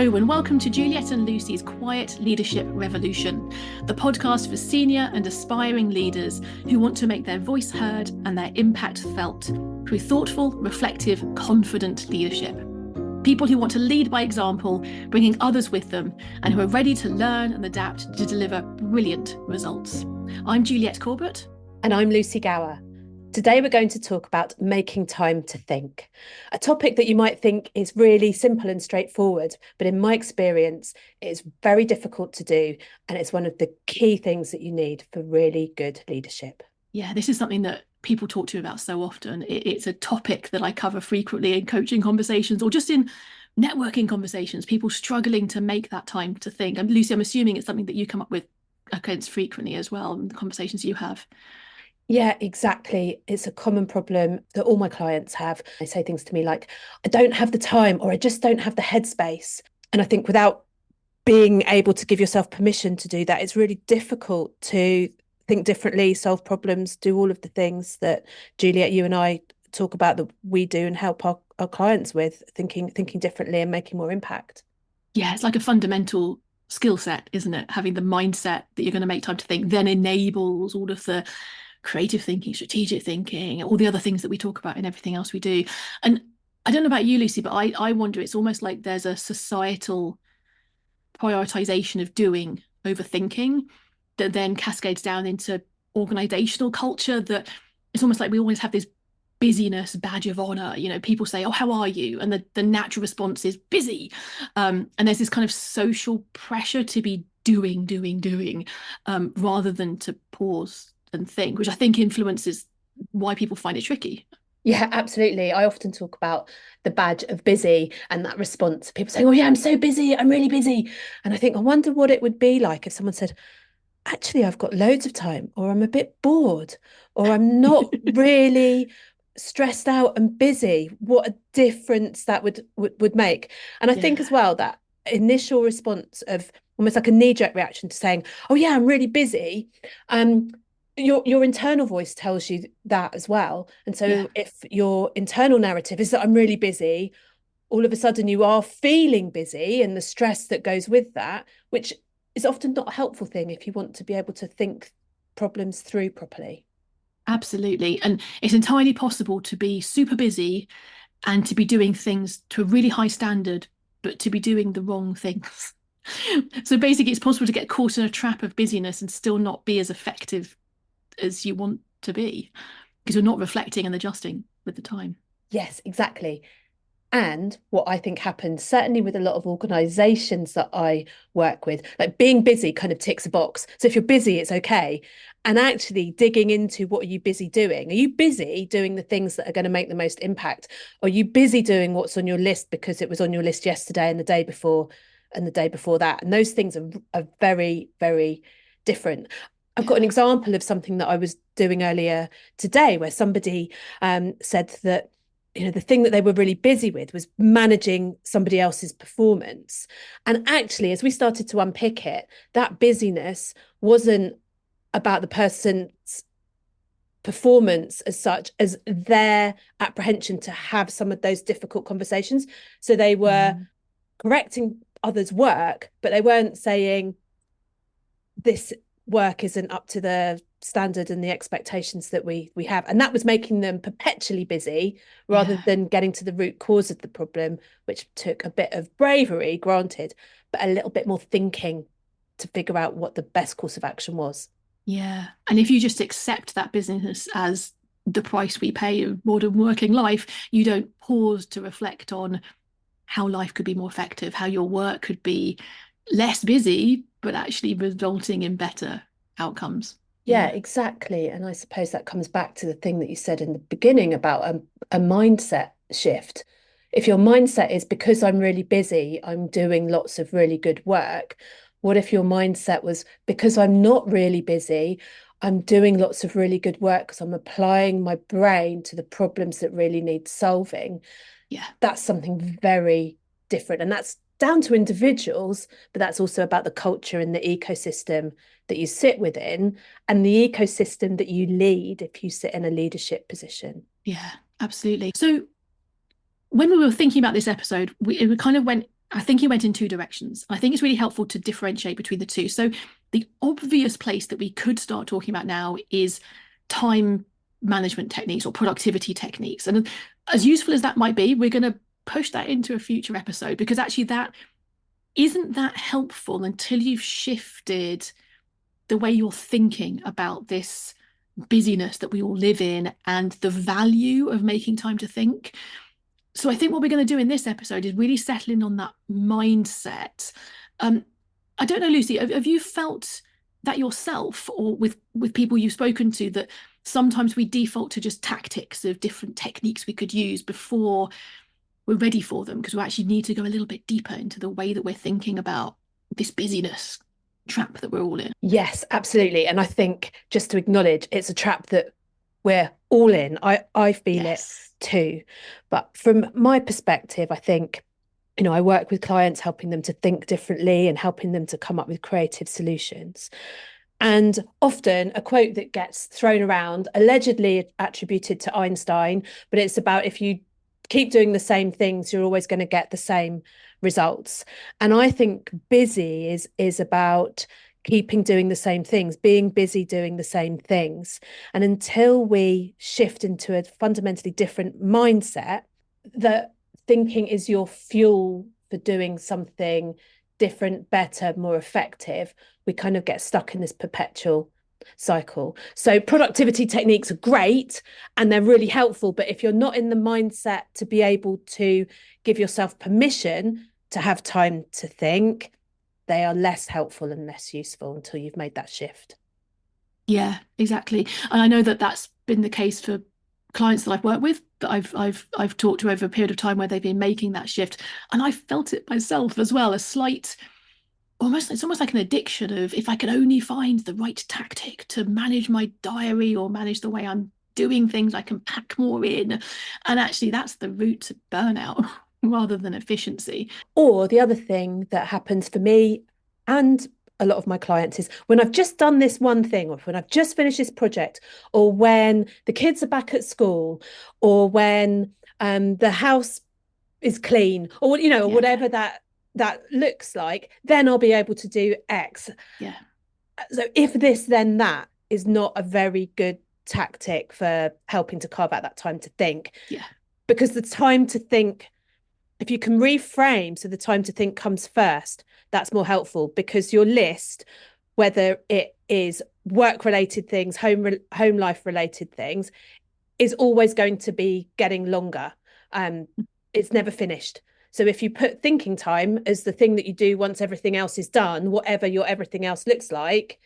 Hello and welcome to Juliet and Lucy's Quiet Leadership Revolution, the podcast for senior and aspiring leaders who want to make their voice heard and their impact felt through thoughtful, reflective, confident leadership. People who want to lead by example, bringing others with them, and who are ready to learn and adapt to deliver brilliant results. I'm Juliet Corbett. And I'm Lucy Gower. Today we're going to talk about making time to think, a topic that you might think is really simple and straightforward, but in my experience, it's very difficult to do, and it's one of the key things that you need for really good leadership. Yeah, this is something that people talk to me about so often. It's a topic that I cover frequently in coaching conversations or just in networking conversations, people struggling to make that time to think. And Lucy, I'm assuming it's something that you come up with against frequently as well in the conversations you have. Yeah, exactly. It's a common problem that all my clients have. They say things to me like, I don't have the time, or I just don't have the headspace. And I think without being able to give yourself permission to do that, it's really difficult to think differently, solve problems, do all of the things that Juliet, you and I talk about that we do and help our clients with, thinking differently and making more impact. Yeah, it's like a fundamental skill set, isn't it? Having the mindset that you're going to make time to think then enables all of the creative thinking, strategic thinking, all the other things that we talk about in everything else we do. And I don't know about you, Lucy, but I wonder, it's almost like there's a societal prioritization of doing over thinking that then cascades down into organizational culture, that it's almost like we always have this busyness badge of honor. You know, people say, oh, how are you? And the natural response is busy. And there's this kind of social pressure to be doing, rather than to pause and think, which I think influences why people find it tricky. Yeah, absolutely. I often talk about the badge of busy and that response. People saying, oh yeah, I'm so busy, I'm really busy. And I think, I wonder what it would be like if someone said, actually, I've got loads of time, or I'm a bit bored, or I'm not really stressed out and busy. What a difference that would make. And I think as well, that initial response of almost like a knee-jerk reaction to saying, oh yeah, I'm really busy. Your internal voice tells you that as well. And so if your internal narrative is that I'm really busy, all of a sudden you are feeling busy, and the stress that goes with that, which is often not a helpful thing if you want to be able to think problems through properly. Absolutely. And it's entirely possible to be super busy and to be doing things to a really high standard, but to be doing the wrong things. So basically, it's possible to get caught in a trap of busyness and still not be as effective as you want to be, because you're not reflecting and adjusting with the time. Yes, exactly. And what I think happens, certainly with a lot of organizations that I work with, like being busy kind of ticks a box. So if you're busy, it's okay. And actually digging into, what are you busy doing? Are you busy doing the things that are going to make the most impact? Or are you busy doing what's on your list because it was on your list yesterday and the day before and the day before that? And those things are very, very different. I've got an example of something that I was doing earlier today where somebody said that, you know, the thing that they were really busy with was managing somebody else's performance. And actually, as we started to unpick it, that busyness wasn't about the person's performance as such as their apprehension to have some of those difficult conversations. So they were correcting others' work, but they weren't saying this work isn't up to the standard and the expectations that we have. And that was making them perpetually busy rather than getting to the root cause of the problem, which took a bit of bravery, granted, but a little bit more thinking to figure out what the best course of action was. Yeah. And if you just accept that business as the price we pay of modern working life, you don't pause to reflect on how life could be more effective, how your work could be less busy, but actually resulting in better outcomes. Yeah, exactly. And I suppose that comes back to the thing that you said in the beginning about a mindset shift. If your mindset is, because I'm really busy, I'm doing lots of really good work. What if your mindset was, because I'm not really busy, I'm doing lots of really good work because I'm applying my brain to the problems that really need solving? Yeah. That's something very different. And that's down to individuals, but that's also about the culture and the ecosystem that you sit within and the ecosystem that you lead if you sit in a leadership position. Yeah, absolutely. So when we were thinking about this episode, we kind of went I think you went in two directions. I think it's really helpful to differentiate between the two. So the obvious place that we could start talking about now is time management techniques or productivity techniques. And as useful as that might be, we're going to push that into a future episode, because actually that isn't that helpful until you've shifted the way you're thinking about this busyness that we all live in and the value of making time to think. So I think what we're going to do in this episode is really settle in on that mindset. Um, I don't know, Lucy, have you felt that yourself, or with people you've spoken to, that sometimes we default to just tactics of different techniques we could use before we're ready for them, because we actually need to go a little bit deeper into the way that we're thinking about this busyness trap that we're all in? Yes, absolutely. And I think just to acknowledge it's a trap that we're all in. I feel it Yes. too. But from my perspective, I think, I work with clients, helping them to think differently and helping them to come up with creative solutions. And often a quote that gets thrown around, allegedly attributed to Einstein, but it's about, if you keep doing the same things, you're always going to get the same results. And I think busy is about keeping doing the same things, being busy doing the same things. And until we shift into a fundamentally different mindset, that thinking is your fuel for doing something different, better, more effective, we kind of get stuck in this perpetual cycle. So productivity techniques are great and they're really helpful, but if you're not in the mindset to be able to give yourself permission to have time to think, they are less helpful and less useful until you've made that shift. Yeah, exactly. And I know that that's been the case for clients that I've worked with, that I've talked to over a period of time, where they've been making that shift. And I felt it myself as well, a slight, almost, it's almost like an addiction of, if I could only find the right tactic to manage my diary or manage the way I'm doing things, I can pack more in. And actually that's the route to burnout rather than efficiency. Or the other thing that happens for me and a lot of my clients is, when I've just done this one thing, or when I've just finished this project, or when the kids are back at school, or when the house is clean, or or Yeah, whatever that looks like, then I'll be able to do X. yeah, So if this then that is not a very good tactic for helping to carve out that time to think, yeah, because the time to think, if you can reframe so the time to think comes first, that's more helpful, because your list, whether it is work related things, home life related things, is always going to be getting longer. It's never finished. So if you put thinking time as the thing that you do once everything else is done, whatever your everything else looks like,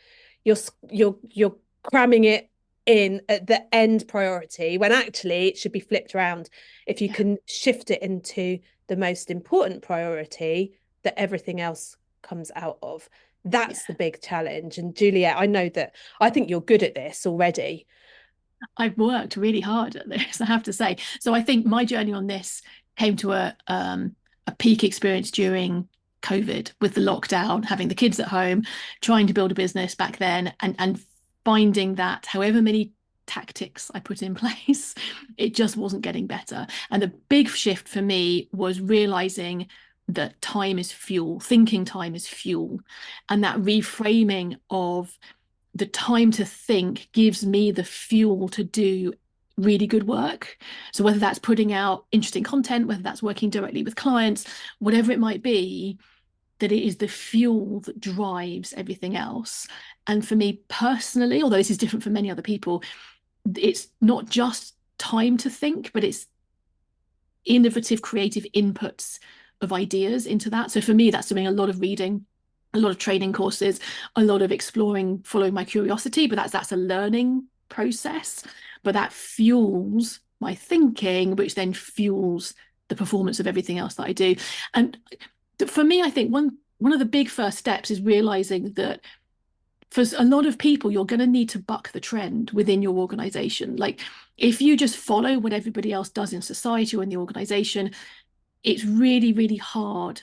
you're cramming it in at the end priority, when actually it should be flipped around. If you yeah, can shift it into the most important priority that everything else comes out of, yeah. that's the big challenge. And Juliet, I think you're good at this already. I've worked really hard at this, I have to say. So I think my journey on this came to a peak experience during COVID, with the lockdown, having the kids at home, trying to build a business back then, and finding that however many tactics I put in place, it just wasn't getting better. And the big shift for me was realizing that time is fuel, thinking time is fuel, and that reframing of the time to think gives me the fuel to do really good work. So whether that's putting out interesting content, whether that's working directly with clients, whatever it might be, that it is the fuel that drives everything else. And for me personally, although this is different for many other people, it's not just time to think, but it's innovative, creative inputs of ideas into that. So for me, that's doing a lot of reading, a lot of training courses, a lot of exploring, following my curiosity. But that's a learning process. But that fuels my thinking, which then fuels the performance of everything else that I do. And for me, I think one of the big first steps is realizing that for a lot of people, you're going to need to buck the trend within your organization. Like, if you just follow what everybody else does in society or in the organization, it's really, really hard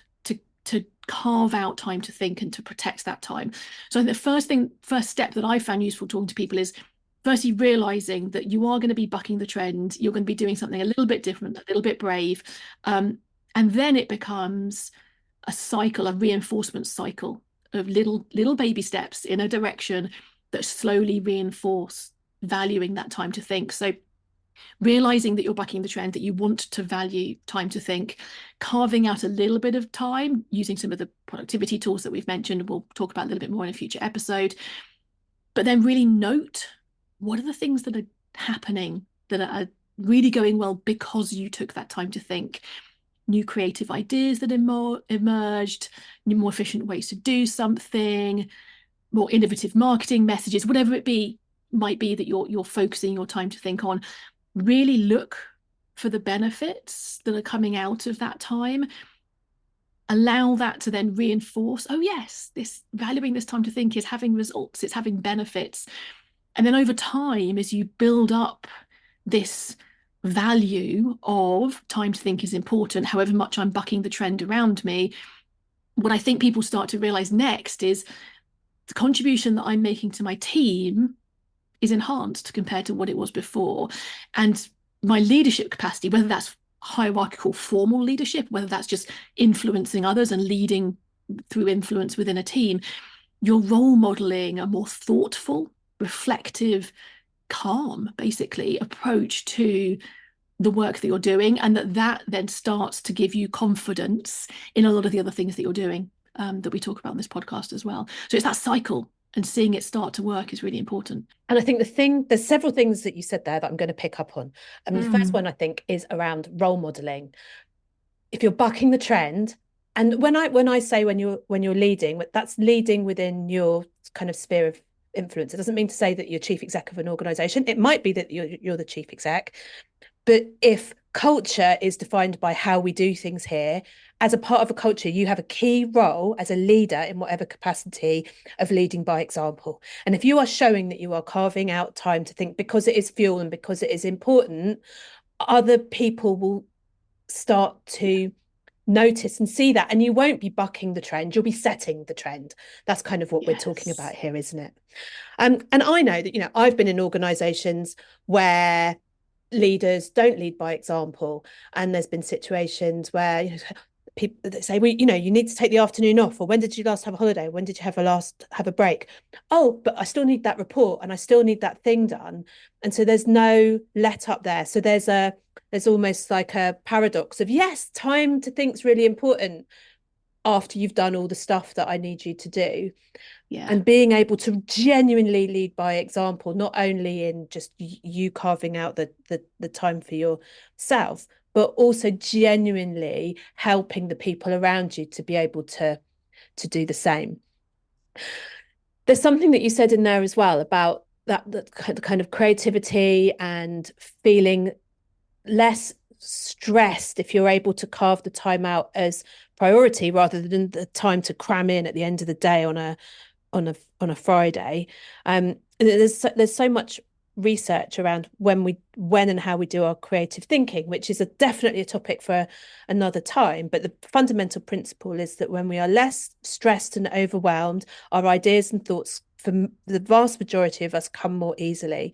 to carve out time to think and to protect that time. So the first step that I found useful talking to people is firstly realizing that you are going to be bucking the trend. You're going to be doing something a little bit different, a little bit brave. And then it becomes a cycle, a reinforcement cycle of little baby steps in a direction that slowly reinforce valuing that time to think. So realizing that you're bucking the trend, that you want to value time to think, carving out a little bit of time using some of the productivity tools that we've mentioned. We'll talk about a little bit more in a future episode. But then really note, what are the things that are happening that are really going well because you took that time to think? New creative ideas that emerged, new more efficient ways to do something, more innovative marketing messages, whatever it might be that you're focusing your time to think on. Really look for the benefits that are coming out of that time. Allow that to then reinforce, oh yes, this valuing this time to think is having results, it's having benefits. And then over time, as you build up this value of time to think is important, however much I'm bucking the trend around me, what I think people start to realize next is the contribution that I'm making to my team is enhanced compared to what it was before. And my leadership capacity, whether that's hierarchical formal leadership, whether that's just influencing others and leading through influence within a team, you're role modeling a more thoughtful, reflective, calm, basically, approach to the work that you're doing, and that then starts to give you confidence in a lot of the other things that you're doing, that we talk about in this podcast as well. So it's that cycle, and seeing it start to work is really important. And I think there's several things that you said there that I'm going to pick up on. And the first one I think is around role modeling. If you're bucking the trend, and when I say when you're leading, that's leading within your kind of sphere of influence. It doesn't mean to say that you're chief exec of an organization. It might be that you're the chief exec, but if culture is defined by how we do things here, as a part of a culture, you have a key role as a leader in whatever capacity of leading by example. And if you are showing that you are carving out time to think because it is fuel and because it is important, other people will start to notice and see that, and you won't be bucking the trend, you'll be setting the trend. That's kind of what we're talking about here, isn't it? And I know that, I've been in organizations where leaders don't lead by example, and there's been situations where people that say, well, you need to take the afternoon off, or when did you last have a holiday, when did you have a break? Oh, but I still need that report and I still need that thing done. And so there's no let up there. So there's almost like a paradox of, yes, time to think's really important after you've done all the stuff that I need you to do. Yeah. And being able to genuinely lead by example, not only in just you carving out the time for yourself, but also genuinely helping the people around you to be able to do the same. There's something that you said in there as well about that kind of creativity and feeling less stressed if you're able to carve the time out as priority rather than the time to cram in at the end of the day on a Friday. There's so much research around when and how we do our creative thinking, which is definitely a topic for another time. But the fundamental principle is that when we are less stressed and overwhelmed, our ideas and thoughts, for the vast majority of us, come more easily.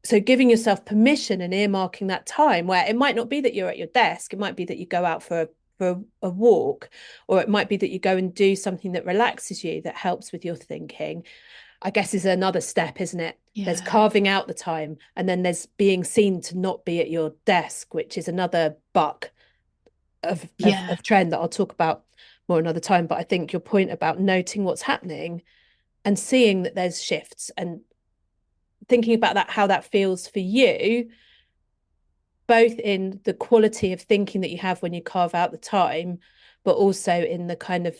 So giving yourself permission and earmarking that time, where it might not be that you're at your desk, it might be that you go out for a walk, or it might be that you go and do something that relaxes you, that helps with your thinking, I guess is another step, isn't it? Yeah. There's carving out the time, and then there's being seen to not be at your desk, which is another buck of trend that I'll talk about more another time. But I think your point about noting what's happening and seeing that there's shifts and thinking about that, how that feels for you, both in the quality of thinking that you have when you carve out the time, but also in the kind of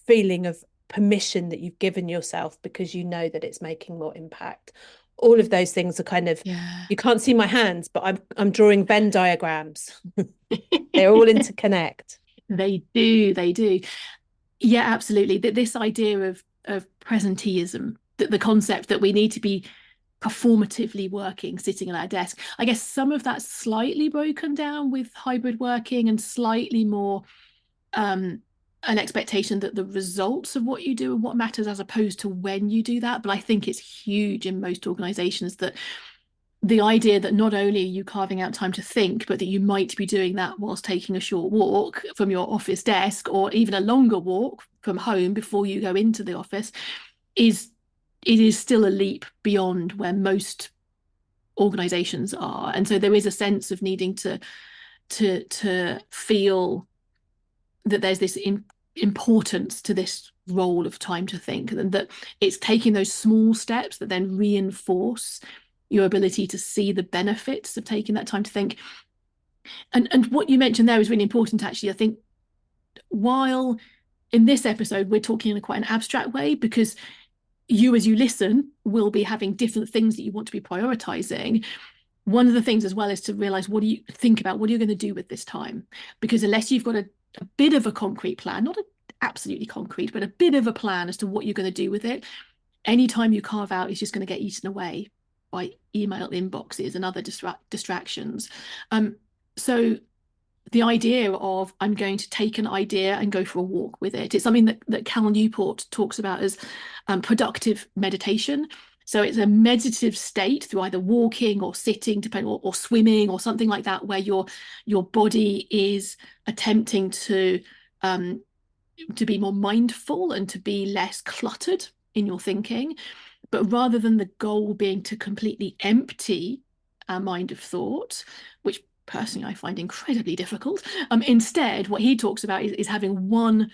feeling of permission that you've given yourself because you know that it's making more impact. All of those things are kind of, you can't see my hands, but I'm drawing Venn diagrams. They're all interconnect. They do. Yeah, absolutely. This idea of presenteeism, the concept that we need to be performatively working, sitting at our desk. I guess some of that's slightly broken down with hybrid working, and slightly more an expectation that the results of what you do and what matters, as opposed to when you do that. But I think it's huge in most organizations that the idea that not only are you carving out time to think, but that you might be doing that whilst taking a short walk from your office desk, or even a longer walk from home before you go into the office, is it is still a leap beyond where most organizations are. And so there is a sense of needing to feel that there's this importance to this role of time to think, and that it's taking those small steps that then reinforce your ability to see the benefits of taking that time to think. And what you mentioned there is really important, actually. I think while in this episode we're talking in quite an abstract way, because you, as you listen, will be having different things that you want to be prioritizing. One of the things as well is to realize, what do you think about, what are you going to do with this time? Because unless you've got a bit of a concrete plan, not absolutely concrete, but a bit of a plan as to what you're going to do with it, any time you carve out is just going to get eaten away by email inboxes and other distractions. So the idea of, I'm going to take an idea and go for a walk with it. It's something that Cal Newport talks about as productive meditation. So it's a meditative state through either walking or sitting, depending, or swimming or something like that, where your body is attempting to be more mindful and to be less cluttered in your thinking. But rather than the goal being to completely empty our mind of thought, which personally I find incredibly difficult, instead, what he talks about is having one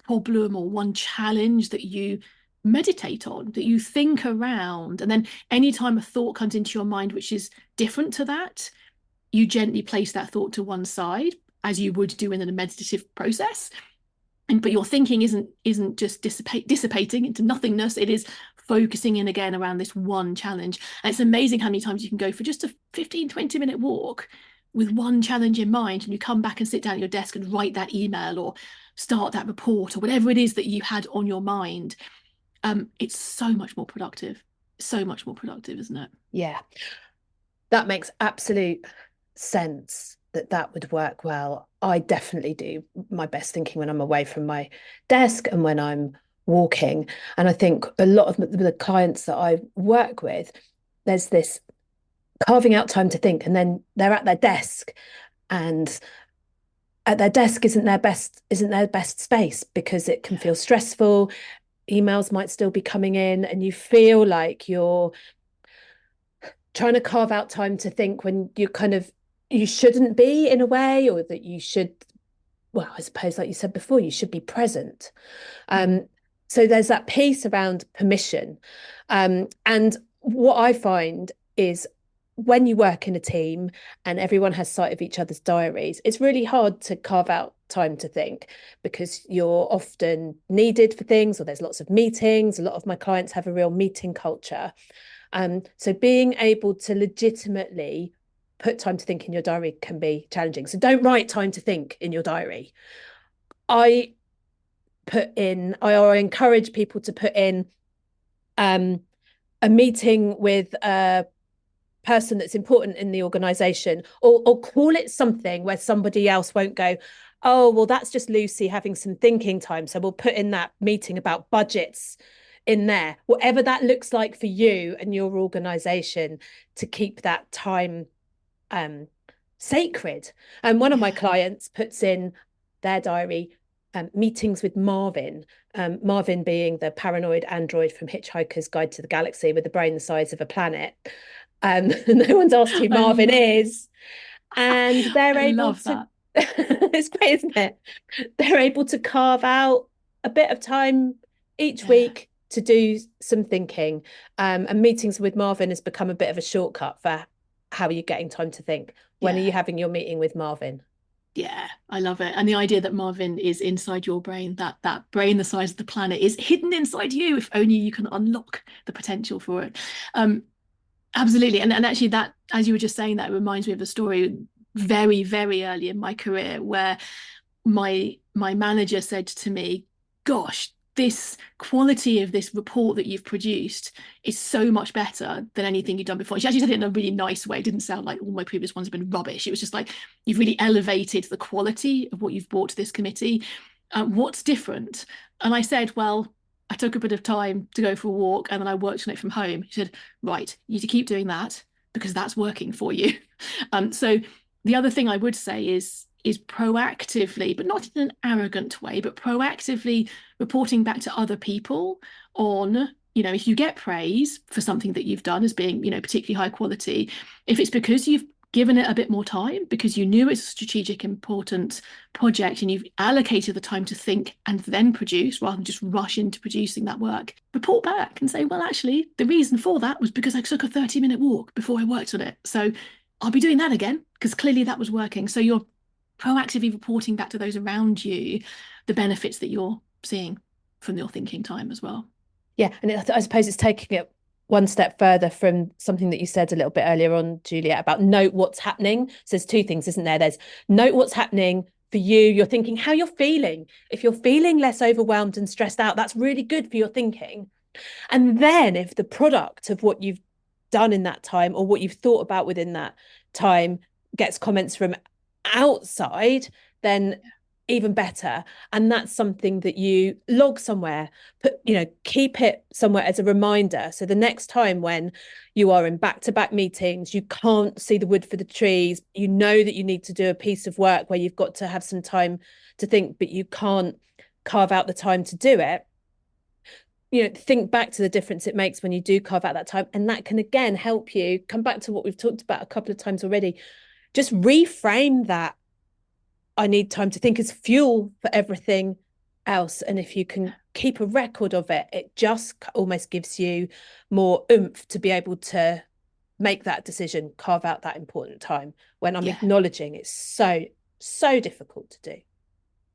problem or one challenge that you meditate on, that you think around. And then anytime a thought comes into your mind which is different to that, you gently place that thought to one side, as you would do in a meditative process. But your thinking isn't just dissipating into nothingness. It is focusing in again around this one challenge. And it's amazing how many times you can go for just a 15-20 minute walk with one challenge in mind, and you come back and sit down at your desk and write that email or start that report or whatever it is that you had on your mind. It's so much more productive. So much more productive, isn't it? Yeah, that makes absolute sense, that would work well. I definitely do my best thinking when I'm away from my desk and when I'm walking. And I think a lot of the clients that I work with, there's this carving out time to think, and then they're at their desk, and at their desk isn't their best space, because it can feel stressful. Emails might still be coming in, and you feel like you're trying to carve out time to think when you shouldn't be, in a way, or that you should, well, I suppose, like you said before, you should be present. So there's that piece around permission. And what I find is, when you work in a team and everyone has sight of each other's diaries, it's really hard to carve out time to think, because you're often needed for things, or there's lots of meetings. A lot of my clients have a real meeting culture. So being able to legitimately put time to think in your diary can be challenging. So don't write time to think in your diary. I encourage people to put in a meeting with a person that's important in the organization, or call it something where somebody else won't go, oh, well, that's just Lucy having some thinking time, so we'll put in that meeting about budgets in there. Whatever that looks like for you and your organization, to keep that time sacred. And one of my clients puts in their diary meetings with Marvin. Marvin being the paranoid android from Hitchhiker's Guide to the Galaxy, with a brain the size of a planet. No one's asked who Marvin is. And they're able to, it's great, isn't it? They're able to carve out a bit of time each week to do some thinking. And meetings with Marvin has become a bit of a shortcut for how are you getting time to think. When are you having your meeting with Marvin? Yeah, I love it. And the idea that Marvin is inside your brain, that brain the size of the planet, is hidden inside you, if only you can unlock the potential for it. Absolutely. And actually, that, as you were just saying, that reminds me of a story very, very early in my career, where my manager said to me, gosh, this quality of this report that you've produced is so much better than anything you've done before. She actually said it in a really nice way. It didn't sound like all my previous ones have been rubbish. It was just like, you've really elevated the quality of what you've brought to this committee. What's different? And I said, well, I took a bit of time to go for a walk, and then I worked on it from home. She said, right, you need to keep doing that. because that's working for you. So the other thing I would say is proactively, but not in an arrogant way, but proactively reporting back to other people on, if you get praise for something that you've done as being, particularly high quality, if it's because you've given it a bit more time, because you knew it's a strategic, important project and you've allocated the time to think and then produce rather than just rush into producing that work, report back and say, well, actually, the reason for that was because I took a 30-minute walk before I worked on it. So I'll be doing that again because clearly that was working. So you're proactively reporting back to those around you the benefits that you're seeing from your thinking time as well. Yeah, and I suppose it's taking it one step further from something that you said a little bit earlier on, Juliet, about note what's happening. So there's two things, isn't there? There's note what's happening for you. You're thinking how you're feeling. If you're feeling less overwhelmed and stressed out, that's really good for your thinking. And then if the product of what you've done in that time or what you've thought about within that time gets comments from outside, then even better. And that's something that you log somewhere, keep it somewhere as a reminder. So the next time when you are in back-to-back meetings, you can't see the wood for the trees, you know that you need to do a piece of work where you've got to have some time to think, but you can't carve out the time to do it. Think back to the difference it makes when you do carve out that time. And that can again help you come back to what we've talked about a couple of times already. Just reframe that I need time to think as fuel for everything else. And if you can keep a record of it, it just almost gives you more oomph to be able to make that decision, carve out that important time when I'm acknowledging it's so difficult to do.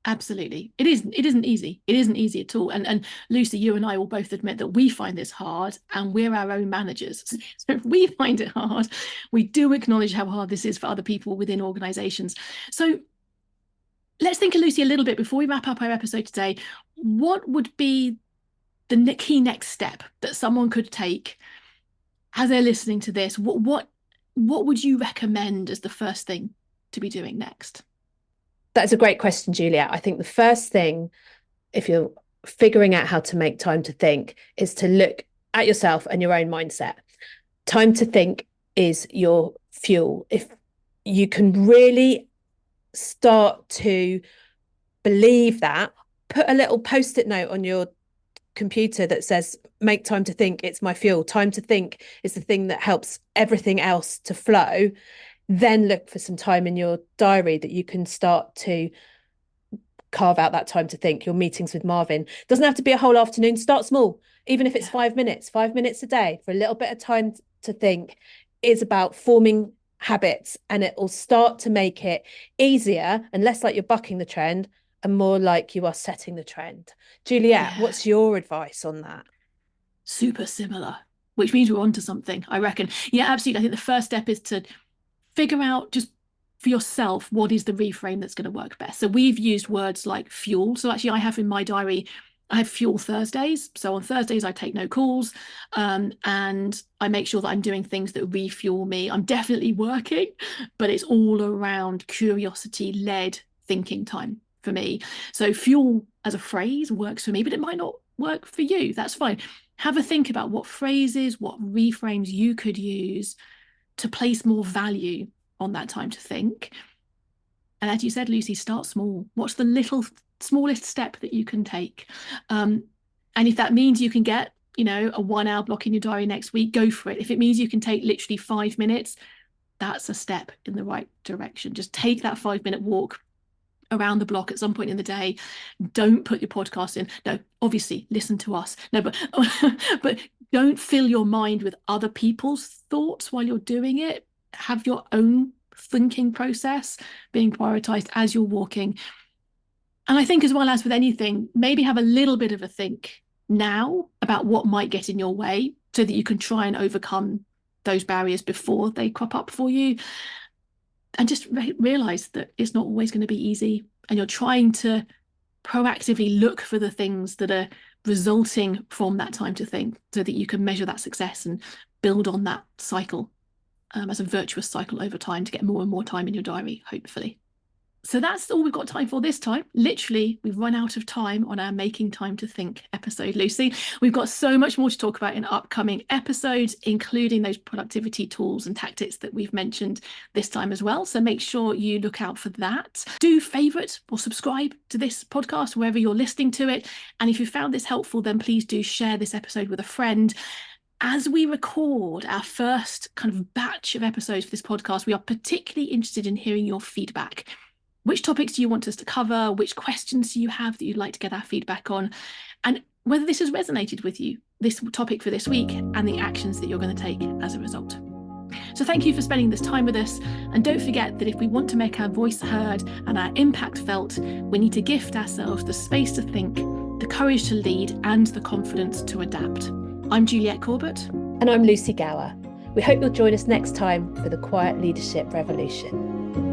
Absolutely. It isn't easy. It isn't easy at all. And Lucy, you and I will both admit that we find this hard and we're our own managers. So if we find it hard, we do acknowledge how hard this is for other people within organizations. So let's think of Lucy a little bit before we wrap up our episode today. What would be the key next step that someone could take as they're listening to this? What would you recommend as the first thing to be doing next? That's a great question, Juliet. I think the first thing, if you're figuring out how to make time to think, is to look at yourself and your own mindset. Time to think is your fuel. If you can really start to believe that, put a little post-it note on your computer that says, make time to think, it's my fuel. Time to think is the thing that helps everything else to flow. Then look for some time in your diary that you can start to carve out that time to think. Your meetings with Marvin doesn't have to be a whole afternoon. Start small, even if it's 5 minutes a day for a little bit of time to think is about forming habits, and it will start to make it easier and less like you're bucking the trend and more like you are setting the trend. Juliet, what's your advice on that? Super similar, which means we're onto something, I reckon. Yeah, absolutely. I think the first step is to figure out just for yourself what is the reframe that's going to work best. So we've used words like fuel. So actually I have in my diary, I have fuel Thursdays. So on Thursdays I take no calls, and I make sure that I'm doing things that refuel me. I'm definitely working, but it's all around curiosity led thinking time for me. So fuel as a phrase works for me, but it might not work for you. That's fine. Have a think about what phrases, what reframes you could use to place more value on that time to think. And as you said, Lucy, start small. What's the smallest step that you can take? And if that means you can get, a 1 hour block in your diary next week, go for it. If it means you can take literally 5 minutes, that's a step in the right direction. Just take that 5-minute walk around the block at some point in the day. Don't put your podcast in. No, obviously listen to us. No, but don't fill your mind with other people's thoughts while you're doing it. Have your own thinking process being prioritized as you're walking. And I think, as well as with anything, maybe have a little bit of a think now about what might get in your way so that you can try and overcome those barriers before they crop up for you. And just realize that it's not always going to be easy. And you're trying to proactively look for the things that are resulting from that time to think so that you can measure that success and build on that cycle as a virtuous cycle over time to get more and more time in your diary, hopefully. So that's all we've got time for this time. Literally, we've run out of time on our Making Time to Think episode, Lucy. We've got so much more to talk about in upcoming episodes, including those productivity tools and tactics that we've mentioned this time as well. So make sure you look out for that. Do favourite or subscribe to this podcast wherever you're listening to it. And if you found this helpful, then please do share this episode with a friend. As we record our first kind of batch of episodes for this podcast, we are particularly interested in hearing your feedback. Which topics do you want us to cover? Which questions do you have that you'd like to get our feedback on? And whether this has resonated with you, this topic for this week, and the actions that you're going to take as a result. So thank you for spending this time with us. And don't forget that if we want to make our voice heard and our impact felt, we need to gift ourselves the space to think, the courage to lead, and the confidence to adapt. I'm Juliet Corbett. And I'm Lucy Gower. We hope you'll join us next time for the Quiet Leadership Revolution.